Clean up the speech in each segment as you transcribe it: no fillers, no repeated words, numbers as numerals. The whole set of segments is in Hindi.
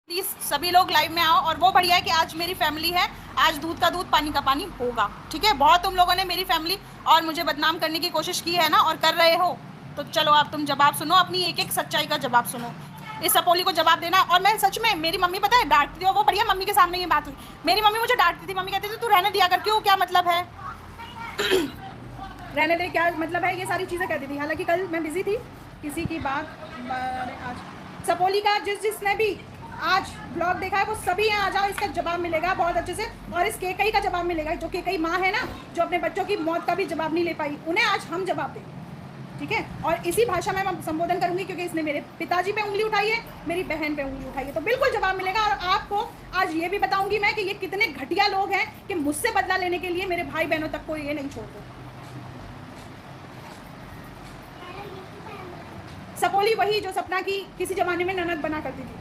प्लीज सभी लोग लाइव में आओ। और वो बढ़िया है कि आज मेरी फैमिली है, आज दूध का दूध पानी का पानी होगा, ठीक है। बहुत तुम लोगों ने मेरी फैमिली और मुझे बदनाम करने की कोशिश की है ना, और कर रहे हो, तो चलो आप तुम जवाब सुनो, अपनी एक एक सच्चाई का जवाब सुनो, इस सपोली को जवाब देना। और मैं सच में, मेरी मम्मी पता है डांटती थी, वो बढ़िया मम्मी के सामने ये बात हुई, मेरी मम्मी मुझे डांटती थी, मम्मी कहती थी तू रहने दिया कर, क्यों, क्या मतलब है रहने दे, क्या मतलब है, ये सारी चीज़ें कहती थी। हालांकि कल मैं बिजी थी, किसी की बात, आज सपोली का जिसने भी आज ब्लॉग देखा है वो सभी यहाँ आ जाओ, इसका जवाब मिलेगा बहुत अच्छे से। और इस केकई का जवाब मिलेगा, जो केकई माँ है ना, जो अपने बच्चों की मौत का भी जवाब नहीं ले पाई, उन्हें आज हम जवाब देंगे, ठीक है। और इसी भाषा में मैं संबोधन करूंगी, क्योंकि इसने मेरे पिताजी पे उंगली उठाई है, मेरी बहन पे उंगली उठाई है, तो बिल्कुल जवाब मिलेगा। और आपको आज ये भी बताऊंगी मैं कि ये कितने घटिया लोग हैं कि मुझसे बदला लेने के लिए मेरे भाई बहनों तक को ये नहीं छोड़ते। सपोली वही जो सपना की किसी जमाने में ननद बना करती थी,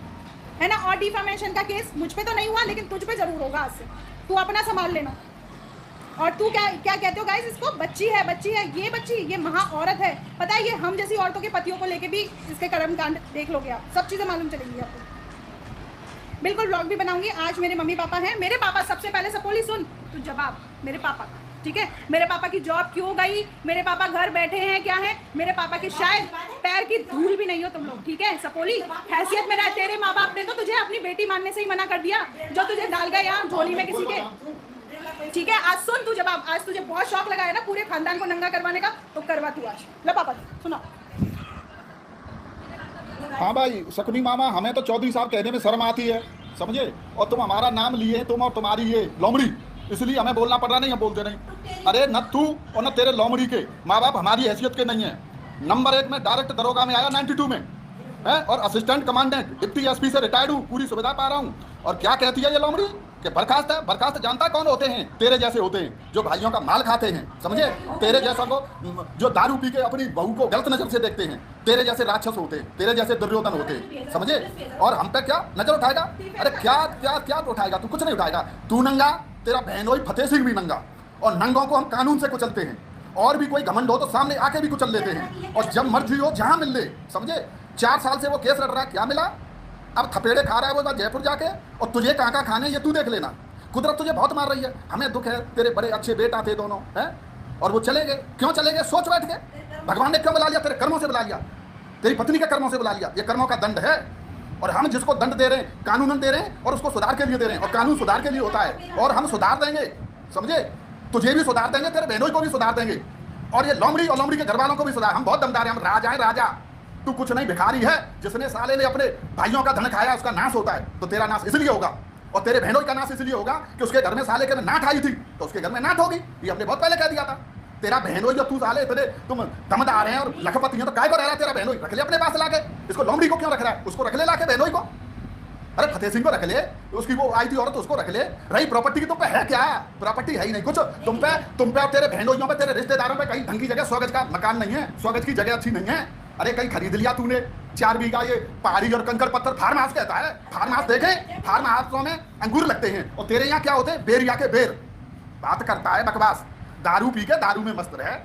है ना। और डिफामेशन का केस मुझ पे तो नहीं हुआ, लेकिन तुझ पे जरूर होगा आज से, तू अपना संभाल लेना। और तू क्या क्या कहते हो गाइस, इसको बच्ची है, बच्ची है, ये बच्ची, ये महा औरत है, पता है, ये हम जैसी औरतों के पतियों को लेके भी इसके कर्म कांड देख लोगे आप, सब चीजें मालूम चलेंगी आपको। बिल्कुल ब्लॉग भी बनाऊंगी। आज मेरे मम्मी पापा हैं, मेरे पापा सबसे पहले सपोली सुन तू जवाब मेरे पापा का, ठीक है। मेरे पापा की जॉब क्यों गई, मेरे पापा घर बैठे हैं क्या है, मेरे पापा की शायद पैर की धूल भी नहीं हो तुम लोग, ठीक है। सपोली हैसियत में रह, तेरे माँ बाप ने तो तुझे अपनी बेटी मानने से ही मना कर दिया, जो तुझे डाल गए यहाँ झोली में किसी के, ठीक है। आज सुन तू जवाब, आज तुझे बहुत शौक लगा है ना पूरे खानदान को नंगा करवाने का, तो करवा तू आज। लो पापा सुनो। हाँ भाई शकुनी मामा, हमें तो चौधरी साहब कहने में शर्म आती है, समझे। और तुम हमारा नाम लिए, तुम और तुम्हारी ये लोमड़ी, इसलिए हमें बोलना पड़ रहा, नहीं हम बोलते नहीं। अरे न तू और न तेरे लोमड़ी के माँ बाप हमारी हैसियत के नहीं है। नंबर 1 में डायरेक्ट दरोगा में आया 92 में है, और असिस्टेंट कमांडेंट डिप्टी एसपी से रिटायर्ड हूँ, पूरी सुविधा पा रहा हूँ। और क्या कहती है ये लोमड़ी कि बर्खास्त है। बर्खास्त जानता कौन होते हैं? तेरे जैसे होते हैं जो भाइयों का माल खाते हैं, समझे। तेरे जैसा को जो दारू पी के अपनी बहू को गलत नजर से देखते हैं, तेरे जैसे राक्षस होते हैं, तेरे जैसे दुर्योधन होते हैं, समझे। और हम पे क्या नजर उठाएगा? अरे क्या क्या क्या उठाएगा? तू कुछ नहीं उठाएगा। तू नंगा, तेरा बहनोई फतेह सिंह भी नंगा, और नंगों को हम कानून से कुचलते हैं। और भी कोई घमंड हो तो सामने आके भी कुचल लेते हैं, और जब मर्जी हो जहां मिल ले, समझे। 4 साल से वो केस लड़ रहा है, क्या मिला? अब थपेड़े खा रहा है वो जयपुर जाके, और तुझे कहाँ खाने ये तू देख लेना। कुदरत तुझे बहुत मार रही है, हमें दुख है, तेरे बड़े अच्छे बेटा थे दोनों, हैं, और वो चले गए। क्यों चले गए? सोच बैठ के, भगवान ने क्यों बुला लिया? तेरे कर्मों से बुला लिया, तेरी पत्नी के कर्मों से बुला लिया। ये कर्मों का दंड है, और हम जिसको दंड दे रहे हैं कानूनन दे रहे हैं, और उसको सुधार के लिए दे रहे हैं, और कानून सुधार के लिए होता है, और हम सुधार देंगे, समझे। तुझे भी सुधार देंगे, तेरे बहनों को भी सुधार देंगे, और ये लोमड़ी और लोमड़ी के घर वालों को भी सुधार। हम बहुत दमदार हैं, हम राजा हैं, राजा। तू कुछ नहीं, भिखारी है। जिसने साले ने अपने भाइयों का धन खाया उसका नाश होता है, तो तेरा नाश इसलिए होगा, और तेरे बहनों का नाश इसलिए होगा कि उसके घर में साले के में नाट आई थी, तो उसके घर में नाट होगी। ये हमने बहुत पहले कह दिया था। तेरा बहनोई जो तू साले इतने तुम दमदार हैं और लखपति हैं, तो काय को रह रहा है तेरा बहनोई? रख ले अपने पास लाके। इसको लोमड़ी को क्यों रख रहा है? उसको रख ले लाके बहनोई को। अरे फतेह सिंह को रख ले, उसकी वो आई थी औरत, तो उसको रख ले। रही प्रॉपर्टी की तुम पे है क्या? प्रॉपर्टी है ही नहीं कुछ तुम पे और तेरे बहनोइयों पे, तेरे रिश्तेदारों पे कहीं ढंग की जगह 100 गज का मकान नहीं है, 100 गज की जगह अच्छी नहीं है। अरे कहीं खरीद लिया तूने 4 बीघा ये पहाड़ी और कंकड़ पत्थर, फार्म हाउस कहता है। फार्म हाउस देखे, फार्म हाउसों में अंगूर लगते हैं, और तेरे यहाँ क्या होते हैं? बेरिया के बेर। बात करता है बकवास, दारू पी के दारू में मस्त रहे।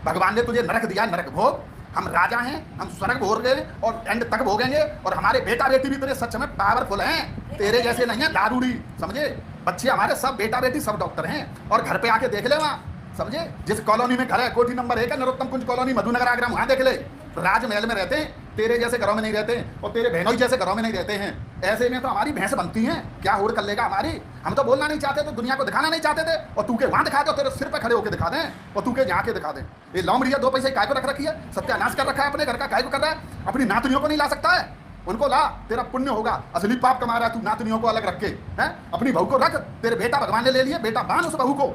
भगवान ने तुझे नरक दिया, नरक भोग। हम राजा हैं, हम स्वर्ग भोग गए और एंड तक भोगेंगे, और हमारे बेटा बेटी भी तेरे सच में पावरफुल हैं, तेरे जैसे नहीं है दारूड़ी, समझे। बच्चे हमारे सब बेटा बेटी सब डॉक्टर हैं, और घर पे आके देख ले वहाँ, समझे। जिस कॉलोनी में घर है, कोठी नंबर 1 है, नरोत्तम कुंज कॉलोनी, मधुनगर आगरा, वहाँ देख ले। राजमहल में रहते हैं, तेरे जैसे घरों में नहीं रहते, और तेरे बहनोई जैसे घरों में नहीं रहते हैं। ऐसे में तो हमारी भैंस बनती हैं, क्या होड़ कर लेगा हमारी। हम तो बोलना नहीं चाहते, तो दुनिया को दिखाना नहीं चाहते थे, और तू के वहाँ दिखा दो, तेरे सिर पे खड़े होकर दिखा दें, और तू के यहाँ के दिखा दें। ये लोमड़िया 2 पैसे काय को रख रखी है, सत्यानाश कर रखा है अपने घर का, काय को कर रहा है। अपनी नातनियों को नहीं ला सकता है, उनको ला, तेरा पुण्य होगा। असली पाप कमा रहा है तू, नातनियों को अलग रख के, हैं। अपनी बहू को रख, तेरे बेटा भगवान ने ले लिए, बेटा बांध उस बहू को,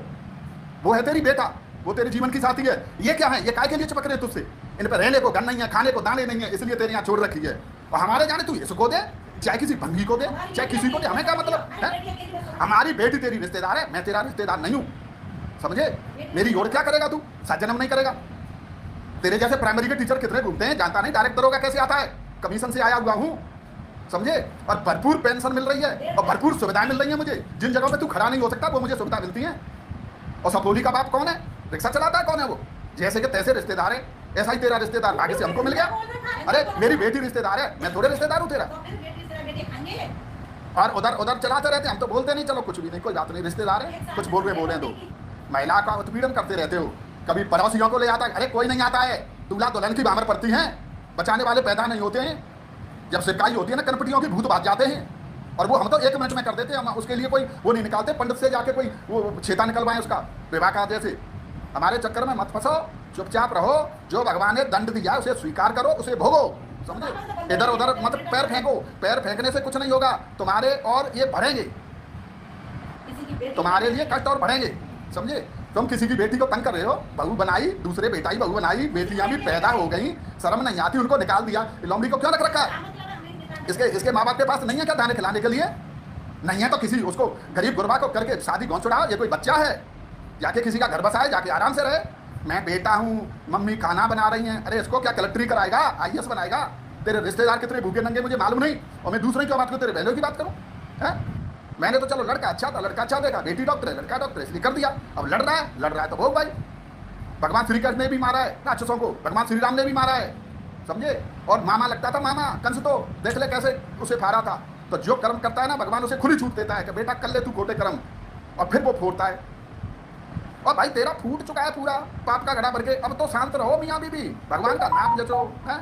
वो है तेरी बेटा, वो तेरे जीवन की साथी है। ये क्या है? ये काय के लिए चिपक रहे तुझसे? इन पर रहने को गन नहीं है, खाने को दाने नहीं है, इसलिए तेरे यहाँ छोड़ रखी है। और हमारे जाने तू इसको दे, चाहे किसी भंगी को दे, चाहे किसी को दे, हमें क्या मतलब है? हमारी बेटी तेरी रिश्तेदार है, मैं तेरा रिश्तेदार नहीं हूँ, समझे। मेरी और क्या करेगा तू? 7 जन्म नहीं करेगा। तेरे जैसे प्राइमरी के टीचर कितने घूमते हैं, जानता नहीं। डायरेक्ट दरोगा कैसे आता है? कमीशन से आया हुआ हूँ, समझे। और भरपूर पेंशन मिल रही है, और भरपूर सुविधाएं मिल रही है मुझे। जिन जगहों पे तू खड़ा नहीं हो सकता, वो मुझे सुविधा मिलती है। और सपोली का बाप कौन है? रिक्शा चलाता है, कौन है वो? जैसे कि तैसे रिश्तेदार है, ऐसा ही तेरा रिश्तेदार भाग्य से हमको मिल गया। अरे मेरी बेटी रिश्तेदार है, मैं थोड़े रिश्तेदार हूँ तेरा। और उधर उधर चलाते रहते हैं, हम तो बोलते नहीं, चलो कुछ भी नहीं, कोई बात नहीं, रिश्तेदार है, कुछ बोल रहे तो महिला का उत्पीड़न करते रहते हो। कभी पड़ोसियों को ले आता है, अरे कोई नहीं आता है, दूल्हा दुल्हन की बामर पड़ती हैं, बचाने वाले पैदा नहीं होते हैं। जब सिरकाई होती है ना, कनपटियों की भूत बात जाते हैं, और वो हम तो 1 मिनट में कर देते हैं, हम उसके लिए कोई वो नहीं निकालते, पंडित से जाके कोई वो छेता निकलवाएं उसका विवाह का जैसे। हमारे चक्कर में मत फंसो, चुपचाप रहो, जो भगवान ने दंड दिया उसे स्वीकार करो, उसे भोगो, समझे। इधर उधर मत पैर फेंको, पैर फेंकने से कुछ नहीं होगा, तुम्हारे और ये बढ़ेंगे, तुम्हारे लिए कष्ट और बढ़ेंगे, समझे। तुम किसी की बेटी को तंग कर रहे हो, बहू बनाई, दूसरे बेटा ही बहू बनाई, बेटियां भी पैदा हो गई, शर्म नहीं आती, उनको निकाल दिया। लोमड़ी को क्यों रख रखा है? इसके माँ बाप के पास नहीं है क्या दाने खिलाने के लिए? नहीं है तो किसी उसको गरीब गुरबा को करके शादी गौं चुड़ाओ, ये कोई बच्चा है? जाके किसी का घर बसाए, जाके आराम से रहे। मैं बेटा हूँ, मम्मी खाना बना रही हैं, अरे इसको क्या कलेक्टरी कराएगा, IAS बनाएगा? तेरे रिश्तेदार कितने भूखे नंगे मुझे मालूम नहीं, और मैं दूसरे की बात करूँ, तेरे बहनों की बात करूँ? है मैंने तो चलो लड़का अच्छा था, लड़का अच्छा देखा, बेटी डॉक्टर है, लड़का डॉक्टर इसलिए कर दिया। अब लड़ रहा है तो भोग भाई। भगवान श्री कृष्ण ने भी मारा है राक्षसों को, भगवान श्री राम ने भी मारा है, समझे। और मामा लगता था, मामा कंस तो देख ले कैसे उसे फाड़ा था। तो जो कर्म करता है ना, भगवान उसे खुली छूट देता है कि बेटा कर ले तू खोटे कर्म, और फिर वो फोड़ता है। और भाई तेरा फूट चुका है पूरा पाप का घड़ा भर के, अब तो शांत रहो मियाँ बीबी, भगवान का नाम जचो, है।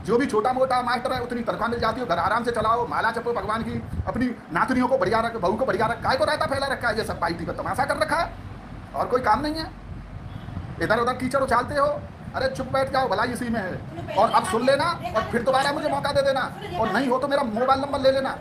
जो भी छोटा मोटा मास्टर है उतनी तनख्वाह मिल जाती है, घर आराम से चलाओ, माला जपो भगवान की, अपनी नातनियों को बढ़िया रख, बहू को बढ़िया रख, काय को रायता फैला रखा है, ये सब पार्टी का तमाशा कर रखा है, और कोई काम नहीं है। इधर उधर कीचड़ उछालते हो, अरे चुप बैठ जाओ, भलाई इसी में है। और अब सुन लेना, और फिर दोबारा मुझे मौका दे देना, और नहीं हो तो मेरा मोबाइल नंबर ले लेना,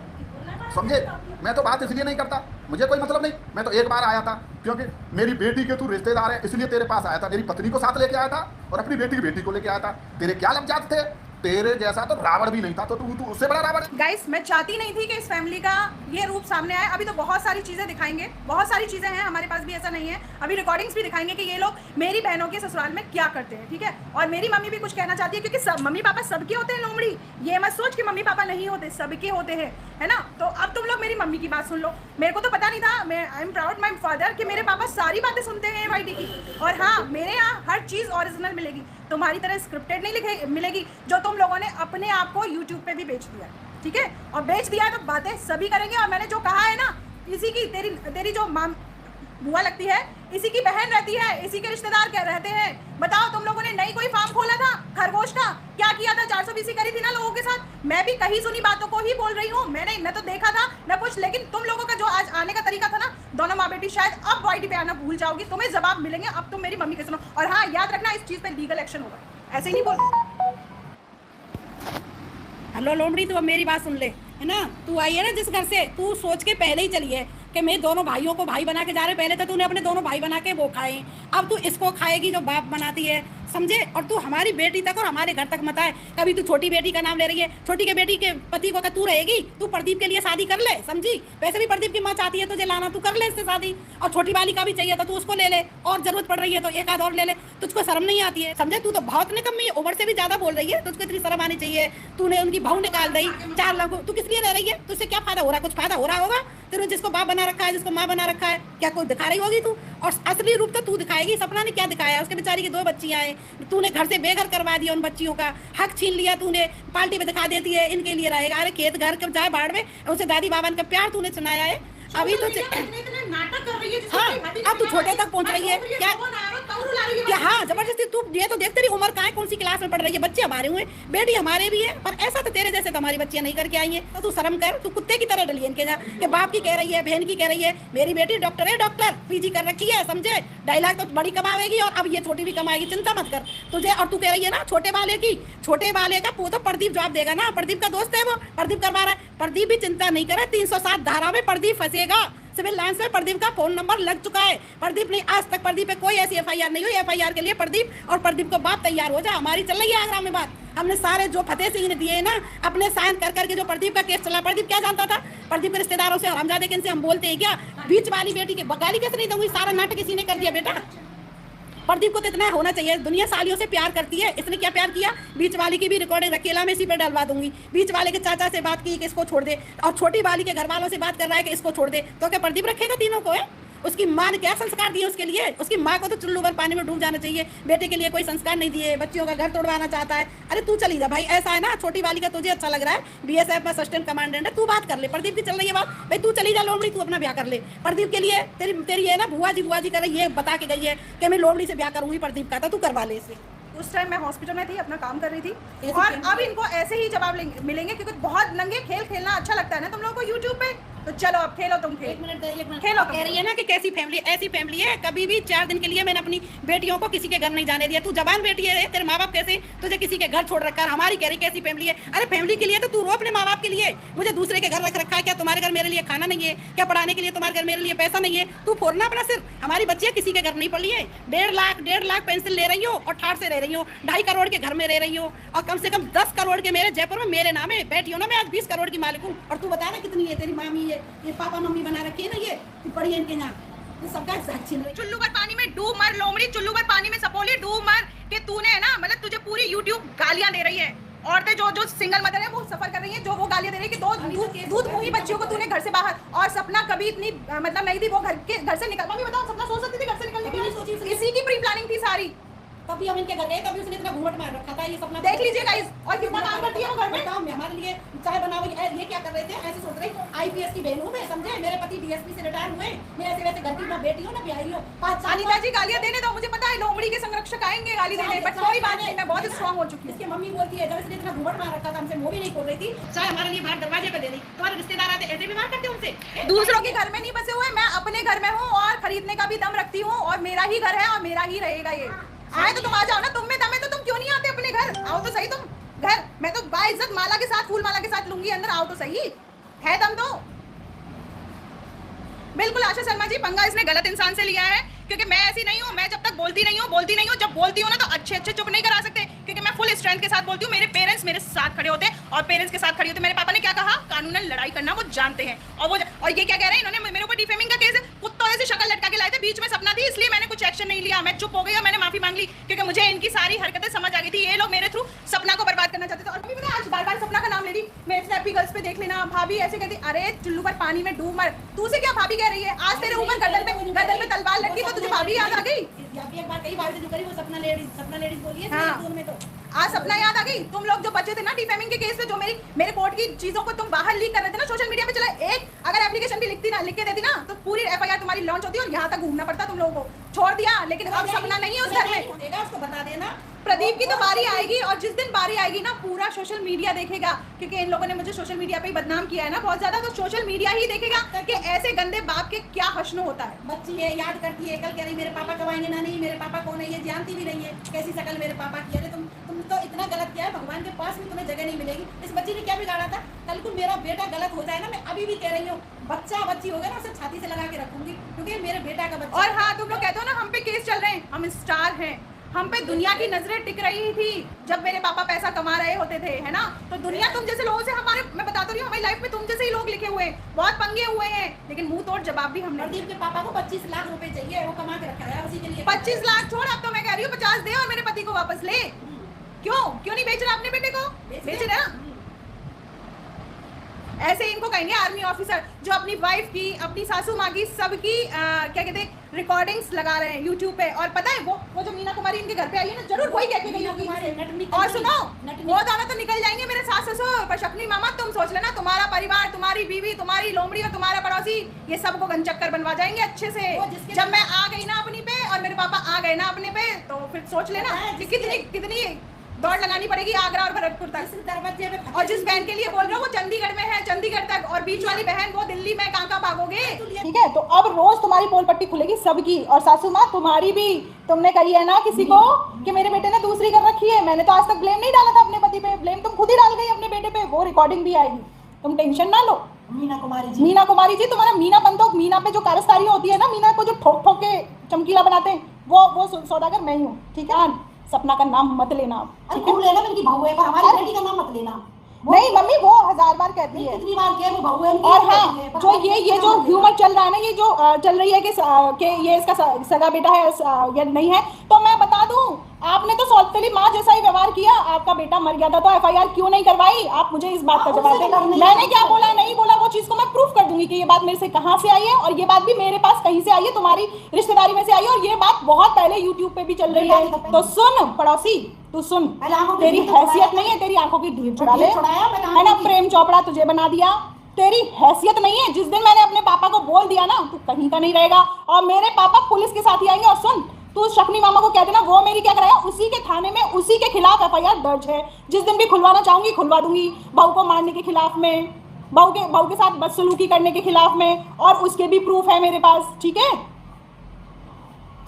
समझे। मैं तो बात इसलिए नहीं करता, मुझे कोई मतलब नहीं, मैं तो एक बार आया था, क्योंकि मेरी बेटी के तू रिश्तेदार है इसलिए तेरे पास आया था, मेरी पत्नी को साथ लेके आया था, और अपनी बेटी की बेटी को लेके आया था। तेरे क्या लफ्जात थे, तेरे जैसा तो रावण भी नहीं था, तो तू उससे बड़ा रावण। गाइस मैं चाहती नहीं थी कि इस फैमिली का ये रूप सामने आए। अभी तो बहुत सारी चीज़ें दिखाएंगे, बहुत सारी चीज़ें हैं हमारे पास भी, ऐसा नहीं है। अभी रिकॉर्डिंग्स भी दिखाएंगे कि ये लोग मेरी बहनों के ससुराल में क्या करते हैं, ठीक है। और मेरी मम्मी भी कुछ कहना चाहती है, क्योंकि सब मम्मी पापा सबके होते हैं लोमड़ी, ये मत सोच कि मम्मी पापा नहीं होते, सबके होते हैं, है ना। तो अब तुम लोग मेरी मम्मी की बात सुन लो। मेरे को तो पता नहीं था, मैं I am proud my father कि मेरे पापा सारी बातें सुनते हैं YT की। और हाँ, मेरे यहाँ हर चीज़ ओरिजिनल मिलेगी, तुम्हारी तरह स्क्रिप्टेड नहीं मिलेगी, जो तुम लोगों ने अपने आप को YouTube पे भी बेच दिया, ठीक है। और बेच दिया है तो बातें सभी करेंगे। और मैंने जो कहा है ना, इसी की तेरी जो बुआ लगती है, इसी की बहन रहती है, इसी के रिश्तेदार क्या रहते हैं। बताओ, तुम लोगों ने नई कोई फार्म खोला था खरगोश का, क्या किया था, 420 करी थी ना लोगों के साथ। मैं भी कहीं सुनी बातों को ही बोल रही हूँ, मैंने न तो देखा था न कुछ। लेकिन तुम लोगों का जो आज आने का तरीका था ना, दोनों माँ बेटी, शायद अब YT पे आना भूल जाओगी, तुम्हें जवाब मिलेंगे। अब तुम मेरी मम्मी के सुनो, और हाँ याद रखना, इस चीज़ पे लीगल एक्शन होगा, ऐसे ही नहीं बोल। हेलो लोमड़ी, तू अब मेरी बात सुन ले, है ना। तू आई है ना जिस घर से, तू सोच के पहले ही चली है कि मैं दोनों भाइयों को भाई बना के जा रहे। पहले तो तूने अपने दोनों भाई बना के वो खाए, अब तू इसको खाएगी जो बाप बनाती है, समझे। और तू हमारी बेटी तक और हमारे घर तक मत आए। कभी तू छोटी बेटी का नाम ले रही है, छोटी के बेटी के पति को तू रहेगी, तू प्रदीप के लिए शादी कर ले, समझी। वैसे भी प्रदीप की माँ चाहती है तुझे लाना, तू कर ले इससे शादी। और छोटी वाली का भी चाहिए तो तू उसको ले ले, और जरूरत पड़ रही है तो एक आध और ले ले। तुझको शर्म नहीं आती है, समझे। तू तो बहुत निकम्मी है, ओवर से भी ज्यादा बोल रही है, तुझको इतनी शर्म आनी चाहिए। तूने उनकी बहू निकाल दी 4 लोगों, तू किस लिए रह रही है, तुझसे क्या फायदा हो रहा है? कुछ फायदा हो रहा होगा तेरे, जिसको बाप बना रखा है, जिसको माँ बना रखा है, क्या कोई दिखा रही होगी तू? और असली रूप तो तू दिखाएगी। सपना ने क्या दिखाया, उसके बेचारी की 2 बच्चियां हैं, तूने घर से बेघर करवा दिया, उन बच्चियों का हक छीन लिया तूने, पार्टी में दिखा देती है इनके लिए रहेगा। अरे खेत घर कब जाए बाढ़ में, उसे दादी बाबा का प्यार तूने सुनाया है। अभी तो नाटक कर रही है, हाँ, अब तू छोटे तक पहुंच रही है क्या? हाँ, जबरदस्ती तू ये तो देख, तेरी उम्र कहाँ है, कौन सी क्लास में पढ़ रही है? बच्चे हमारे हुए, बेटी हमारे भी है, पर ऐसा तो तेरे जैसे तो हमारी बच्चियां नहीं करके आई है। तो तू शर्म कर, तू कुत्ते की तरह डली है इनके यहाँ कि बाप की कह रही है, बहन की कह रही है। मेरी बेटी डॉक्टर है, डॉक्टर PG कर रखी है, समझे। डायलॉग तो बड़ी कमाएगी, और अब ये छोटी भी कमाएगी, चिंता मत कर तुझे। और तू कह रही है ना छोटे वाले का, वो तो प्रदीप जवाब देगा ना, प्रदीप का दोस्त है वो, प्रदीप करवा रहा है। प्रदीप भी चिंता नहीं करे, 307 धारा में प्रदीप फंसेगा। सिविल लाइंस में प्रदीप का फोन नंबर लग चुका है। प्रदीप ने आज तक, प्रदीप पे कोई ऐसी FIR नहीं हुई। FIR के लिए प्रदीप और प्रदीप को बाप तैयार हो जा, हमारी चल रही है आगरा में बात। हमने सारे जो फतेह सिंह ने दिए ना अपने साइन कर करके, जो प्रदीप का केस चला, प्रदीप क्या जानता था? प्रदीप के रिश्तेदारों से, हरामजादे के इनसे हम बोलते हैं क्या? बीच वाली बेटी के गाली कैसे नहीं दूंगी, सारा नाटक इसी ने कर दिया बेटा। प्रदीप को तो इतना होना चाहिए, दुनिया सालियों से प्यार करती है, इसने क्या प्यार किया? बीच वाली की भी रिकॉर्डिंग अकेला में इसी पे डलवा दूंगी। बीच वाले के चाचा से बात की कि इसको छोड़ दे, और छोटी वाली के घर वालों से बात कर रहा है कि इसको छोड़ दे, तो क्या प्रदीप रखेगा तीनों को है? उसकी माँ ने क्या संस्कार दिए उसके लिए? उसकी माँ को तो चुल्लू भर पानी में डूब जाना चाहिए, बेटे के लिए कोई संस्कार नहीं दिए, बच्चियों का घर तोड़वाना चाहता है। अरे तू चली जा भाई, ऐसा है ना, छोटी वाली का तुझे अच्छा लग रहा है, बीएसएफ में असिस्टेंट कमांडेंट है, तू बात कर ले। प्रदीप की चल रही है बात, भाई तू चली जा लोमड़ी, तू अपना ब्याह कर ले। प्रदीप के लिए तेरी है ना बुआ जी कर रही है, बता के गई है कि मैं लोमड़ी से ब्याह करूंगी प्रदीप का, तो तू करवा ले इसे। उस टाइम मैं हॉस्पिटल में थी, अपना काम कर रही थी, और अब इनको ऐसे ही जवाब मिलेंगे क्योंकि बहुत नंगे खेल खेलना अच्छा लगता है ना तुम लोगों को यूट्यूब पे, तो चलो अब खेलो तुम खेल। एक मिनट खेलो। कह रही है ना कि कैसी फैमिली, ऐसी फैमिली है, कभी भी 4 दिन के लिए मैंने अपनी बेटियों को किसी के घर नहीं जाने दिया। तू जवान बेटी है, तेरे माँ बाप कैसे तुझे किसी के घर छोड़ रखा है, हमारी कह रही कैसी फैमिली है। अरे फैमिली के लिए तो तू रो अपने माँ बाप के लिए, मुझे दूसरे के घर रख रखा है, क्या तुम्हारे घर मेरे लिए खाना नहीं है, क्या पढ़ाने के लिए तुम्हारे घर मेरे लिए पैसा नहीं है, तू फोड़ना अपना सिर। हमारी बच्चियां किसी के घर नहीं पढ़ी है, 1.5 लाख पेंसिल ले रही हो और ठाठ से रह रही हो, 2.5 करोड़ के घर में रह रही हो, और कम से कम 10 करोड़ के मेरे जयपुर में मेरे नाम है, बेटी हो ना, मैं आज 20 करोड़ की मालिक हूँ। और तू बता ना कितनी है तेरी मामी है, ये पापा मम्मी बना रखी है ना, ये पढ़ी है इनके यहाँ, ये सबका साथ छीन रही। चुल्लू भर पानी में डूब मर लोमड़ी, चुल्लू भर पानी में सपोली डूब मर, कि तूने है ना, मतलब तुझे पूरी यूट्यूब गालियां दे रही है। औरतें जो सिंगल मदर है वो सफर कर रही है, जो वो गालियां दे रही है कि दूध मुही बच्चियों को तूने घर से बाहर, और सपना कभी इतनी मतलब नहीं थी, वो घर से निकल। मम्मी बताओ, सपना सोच सकती थी घर से निकलने की? इसी की प्री प्लानिंग थी सारी। कभी हम इनके घर गए, कभी उसने इतना घूंघट मार रखा था, ये सपना देख लीजिए गाइस, और कितना काम करती है वो घर में। बताओ, मैं हमारे लिए चाय बनाओ, ये क्या कर रहे थे, ऐसे सोच रही आईपीएस की बहन हूँ मैं, समझे, मेरे पति डीएसपी से रिटायर हुए, मैं ऐसे वैसे घर की ना बेटी हूँ ना ब्याही हूँ। अनिता जी गालियां देने दो, मुझे पता है लोमड़ी के संरक्षक आएंगे गाली देने, बट कोई बात नहीं, मैं बहुत स्ट्रांग हो चुकी हूँ। इसकी मम्मी बोलती है, जब इसने इतना घूंघट मार रखा था, हमसे मुंह भी नहीं खोल रही थी, चाय हमारे लिए बाहर दरवाजे पे दे दी। तुम्हारे रिश्तेदार आते ऐसे व्यवहार करते उनसे? दूसरों के घर में नहीं बसे हुए, मैं अपने घर में हूँ और खरीदने का भी दम रखती हूँ, और मेरा ही घर है और मेरा ही रहेगा। ये आए तो तुम आ जाओ ना, तुम में दम है तो तुम क्यों नहीं आते अपने घर? आओ तो सही तुम घर, मैं तो बाइज्जत माला के साथ, फूल माला के साथ लूंगी अंदर, आओ तो सही, है दम तो। बिल्कुल आशा शर्मा जी, पंगा इसने गलत इंसान से लिया है, क्योंकि मैं ऐसी नहीं हूँ, मैं जब तक बोलती नहीं हूँ, जब बोलती हूँ ना तो अच्छे चुप नहीं करा सकते, क्योंकि मैं फुल स्ट्रेंथ के साथ बोलती हूँ। मेरे पेरेंट्स मेरे साथ खड़े होते हैं, और पेरेंट्स के साथ खड़े होते। मेरे पापा ने क्या कहा, कानूनन लड़ाई करना वो जानते हैं, और ये क्या कह रहे हैं, इन्होंने मेरे ऊपर डिफेमिंग का केस है, कुत्तों जैसे शक्ल लटका के लाए थे, बीच में सपना थी, इसलिए मैंने कुछ एक्शन नहीं लिया, मैं चुप हो गई और मैंने माफी मांग ली, क्योंकि मुझे इनकी सारी हरकतें समझ आ गई थी। ये लोग मेरे थ्रू सपना को बर्बाद करना चाहते थे। और पता आज बार सपना का नाम ले रही, मेरे स्नैपी गर्ल्स पे देख लेना, भाभी ऐसे कहती, अरे चुल्लू पर पानी में डूब मर, तू से क्या भाभी कह रही है? आज तेरे ऊपर गर्दन पे तलवार लटकी तो तुझे भाभी याद आ गई? एक बार कई बार जो करी वो सपना लेडीज बोली है। हाँ। में तो आज सपना याद आ गई? तुम लोग जो बचे थे ना डिफेमिंग के केस में, जो मेरे कोर्ट की चीजों को तुम बाहर लीक कर रहे थे ना सोशल मीडिया पे, चला एक अगर एप्लीकेशन भी लिख के देती ना, तो पूरी एफआईआर तुम्हारी लॉन्च होती और यहाँ तक घूमना पड़ता तुम लोगों को। छोड़ दिया, लेकिन अब सपना नहीं है उस घर में। उसको बता देना, प्रदीप की तो बारी आएगी, और जिस दिन बारी आएगी ना पूरा सोशल मीडिया देखेगा, क्योंकि इन लोगों ने मुझे सोशल मीडिया पे ही बदनाम किया है ना बहुत ज्यादा, तो सोशल मीडिया ही देखेगा कि ऐसे गंदे बाप के क्या हश्न होता है। बच्ची है, याद करती है, कल कह रही मेरे पापा कब आएंगे ना, नहीं मेरे पापा कौन है ये जानती भी नहीं है, कैसी शक्ल मेरे पापा की। अरे तुम तो इतना गलत किया है, भगवान के पास भी तुम्हें जगह नहीं मिलेगी। इस बच्ची ने क्या बिगाड़ा था? कल को मेरा बेटा गलत हो जाए ना, मैं अभी भी कह रही हूँ, बच्ची हो गया ना, उसे छाती से लगा के रखूंगी, क्योंकि मेरे बेटा का बच्चा। और हाँ, तुम लोग कहते हो ना हम पे केस चल रहे हैं, हम स्टार हैं, हम पे दुनिया की नजरें टिक रही थी जब मेरे पापा पैसा कमा रहे होते थे, है ना। तो दुनिया तुम जैसे लोगों से, मैं बता तो रही हूँ, हमारी लाइफ में तुम जैसे ही लोग लिखे हुए हैं, बहुत पंगे हुए हैं, लेकिन मुंह तोड़ जवाब भी हमने। प्रदीप के पापा को 25 लाख रुपए चाहिए, वो कमा के रखा है उसी के लिए। 25 लाख छोड़, अब तो मैं कह रही हूँ 50 दे और मेरे पति को वापस ले। क्यों नहीं बेच रहा अपने बेटे को? बेच रहा। ऐसे इनको कहेंगे आर्मी ऑफिसर जो अपनी वाइफ की, अपनी सासू माँ की, सबकी क्या कहते हैं रिकॉर्डिंग्स लगा रहे हैं यूट्यूब पे। और पता है वो जो मीना कुमारी इनके घर पे आई है ना, जरूर वही कह के गई होगी। और सुनो, वो दाना तो निकल जाएंगे मेरे सास ससुर, पर शक्नी मामा तुम सोच लेना, तुम्हारा परिवार, तुम्हारी बीवी, तुम्हारी लोमड़ी और तुम्हारा पड़ोसी, ये सबको गनचक्कर बनवा जाएंगे अच्छे से। जब मैं आ गई ना अपनी पे और मेरे पापा आ गए ना अपने पे, तो फिर सोच लेना कि कितनी दौड़ लगानी पड़ेगी आगरा और भरतपुर तक। और जिस बहन के लिए बोल रहा हूँ वो चंडीगढ़ में है, चंडीगढ़ तक, और बीच वाली बहन वो दिल्ली में, कहाँ भागोगे? ठीक है, तो अब रोज तुम्हारी पोल पट्टी खुलेगी सबकी, और सासू माँ तुम्हारी भी। तुमने कही है ना किसी को कि मेरे बेटे ने दूसरी कर रखी है, मैंने तो आज तक ब्लेम नहीं डाला था अपने पति पे, ब्लेम तुम खुद ही डाल गई अपने बेटे पे। वो रिकॉर्डिंग भी आएगी, तुम टेंशन ना लो। मीना कुमारी जी तुम्हारा मीनापन तो, मीना पे जो कारस्तारी होती है ना, मीना को जो ठोक ठोक के चमकीला बनाते हैं, वो सौदागर मैं ही हूँ। ठीक है, सपना का नाम मत लेना। लेना मेरी बहू है, पर हमारी बेटी का नाम मत लेना। नहीं मम्मी, वो 1000 बार कहती है, कितनी बार कहे वो बहू है। और हाँ, जो ये जो ह्यूमर चल रहा है ना, ये जो चल रही है कि ये इसका सगा बेटा है या नहीं है, तो मैं बता दूं आपने तो सौतेली माँ जैसा ही व्यवहार किया। आपका बेटा मर गया था तो एफआईआर क्यों नहीं करवाई? आप मुझे इस बात का जवाब दें। मैंने क्या बोला नहीं बोला वो चीज को मैं प्रूफ कर दूंगी कि ये बात मेरे से कहां से आई है, और ये बात भी मेरे पास कहीं से आई है, तुम्हारी रिश्तेदारी में से आई है, और ये बात बहुत पहले यूट्यूब पे भी चल रही है। तो सुन पड़ोसी, तू सुन, तेरी हैसियत नहीं है, तेरी आंखों की ढीप छुड़ा ले, है ना? प्रेम चोपड़ा तुझे बना दिया, तेरी हैसियत नहीं है। जिस दिन मैंने अपने पापा को बोल दिया ना, तू कहीं का नहीं रहेगा, और मेरे पापा पुलिस के साथ ही आएंगे। और सुन, तू शकुनी मामा को कह देना वो मेरी क्या कराया, उसी के थाने में उसी के खिलाफ एफआईआर दर्ज है। जिस दिन भी खुलवाना चाहूंगी खुलवा दूंगी, बहू को मारने के खिलाफ में, बहू के साथ बदसलूकी करने के खिलाफ में, और उसके भी प्रूफ है मेरे पास, ठीक है?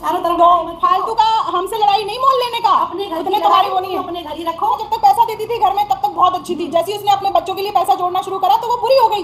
तो फालतू का हमसे लड़ाई नहीं मोल लेने का, अपने घर उतने तुम्हारी वो नहीं है। अपने घर ही रखो। जब तक पैसा देती थी घर में तब तक बहुत अच्छी थी, जैसे ही उसने अपने बच्चों के लिए पैसा जोड़ना शुरू करा तो वो बुरी हो गई।